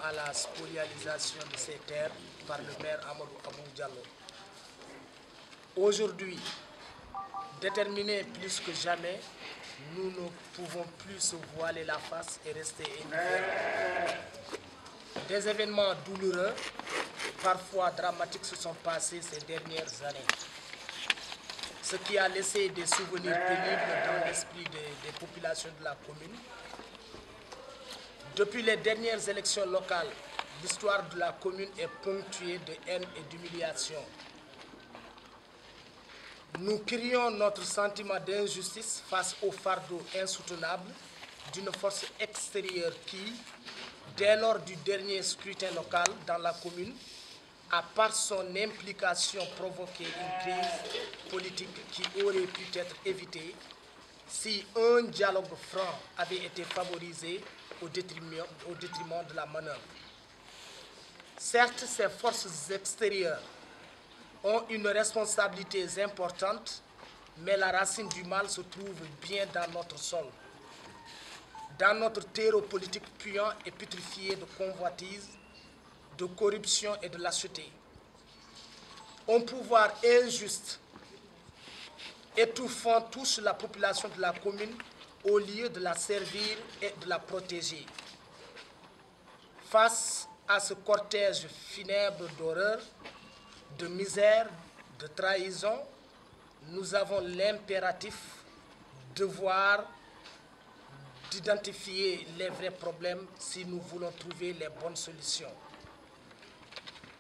à la spoliation de ces terres par le maire Amadou Abou Diallo. Aujourd'hui, déterminés plus que jamais, nous ne pouvons plus se voiler la face et rester indifférents. Des événements douloureux, parfois dramatiques, se sont passés ces dernières années, ce qui a laissé des souvenirs pénibles dans l'esprit des populations de la commune. Depuis les dernières élections locales, l'histoire de la commune est ponctuée de haine et d'humiliation. Nous crions notre sentiment d'injustice face au fardeau insoutenable d'une force extérieure qui, dès lors du dernier scrutin local dans la commune, a par son implication provoqué une crise politique qui aurait pu être évitée si un dialogue franc avait été favorisé au détriment de la manœuvre. Certes, ces forces extérieures ont une responsabilité importante, mais la racine du mal se trouve bien dans notre sol, dans notre terreau politique puant et putrifié de convoitises, de corruption et de lâcheté. Un pouvoir injuste, étouffant, touche la population de la commune au lieu de la servir et de la protéger. Face à ce cortège funèbre d'horreur, de misère, de trahison, nous avons l'impératif devoir d'identifier les vrais problèmes si nous voulons trouver les bonnes solutions.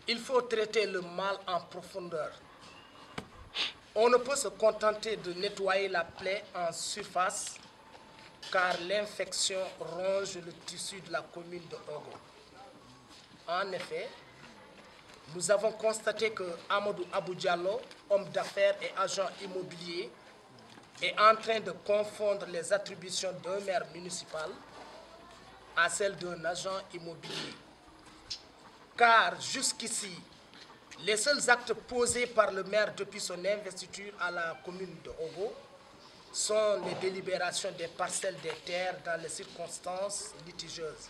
Il faut traiter le mal en profondeur. On ne peut se contenter de nettoyer la plaie en surface, car l'infection ronge le tissu de la commune de Ogo. En effet, nous avons constaté que Amadou Abou Diallo, homme d'affaires et agent immobilier, est en train de confondre les attributions d'un maire municipal à celles d'un agent immobilier. Car jusqu'ici, les seuls actes posés par le maire depuis son investiture à la commune de Ogo sont les délibérations des parcelles des terres dans les circonstances litigieuses.